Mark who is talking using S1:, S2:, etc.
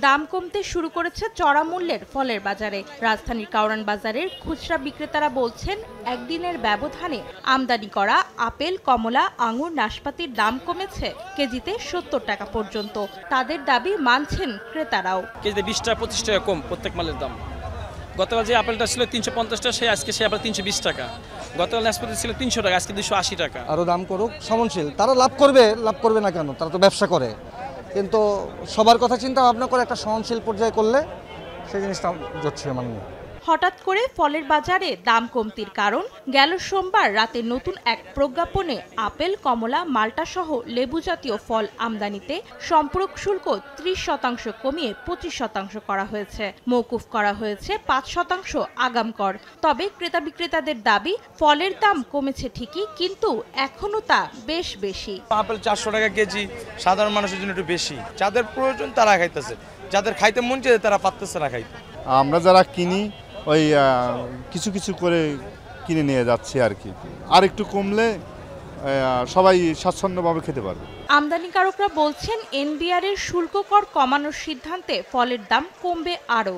S1: দাম কমতে শুরু করেছে চড়া মূল্যের ফলের বাজারে। রাজধানীর কারওয়ান বাজারের খুচরা বিক্রেতারা বলছেন, একদিনের ব্যবধানে আমদানি করা আপেল, কমলা, আঙুর, নাশপাতির দাম কমেছে কেজিতে ৭০ টাকা পর্যন্ত। তাদের দাবি মানছেন ক্রেতারাও।
S2: কেজিতে ২০ টাকা ২৫ টাকা কম প্রত্যেক মালের দাম। গতকাল যে আপেলটা ছিল ৩৫০ টাকা, আজকে আবার ৩২০ টাকা। গতকাল নাশপাতি ছিল ৩০০ টাকা, আজকে ২৮০ টাকা।
S3: আরও দাম করুক, সহনশীল। তারা লাভ করবে না কেন? তারা তো ব্যবসা করে। কিন্তু সবার কথা চিন্তা ভাবনা করে একটা সহনশীল পর্যায়ে করলে সেই জিনিসটা জটছে মানে।
S1: হঠাৎ করে ফলের বাজারে দাম কমতির কারণ, গেল সোমবার রাতে নতুন এক প্রজ্ঞাপনে আপেল, কমলা, মাল্টা সহ লেবু জাতীয় ফল আমদানিতে সম্পূরক শুল্ক ৩০% কমিয়ে ২৫% করা হয়েছে। মওকুফ করা হয়েছে ৫% আগাম কর। তবে ক্রেতা বিক্রেতাদের দাবি, ফলের দাম কমেছে ঠিকই, কিন্তু এখনো তা বেশ বেশি।
S4: আপেল ৪০০ টাকা কেজি সাধারণ মানুষের জন্য একটু বেশি। যাদের প্রয়োজন তারা খাইতেছে, যাদের খাইতে মন চায় তারা পারতেছে না খাইতে।
S5: আমরা যারা কিনি ওই কিছু কিছু করে কিনে নিয়ে যাচ্ছি আর কি। আর একটু কমলে সবাই স্বাচ্ছন্দ্যভাবে খেতে পারবে।
S1: আমদানিকারকরা বলছেন, এনবিআর এর শুল্ক কর কমানোর সিদ্ধান্তে ফলের দাম কমবে আরও।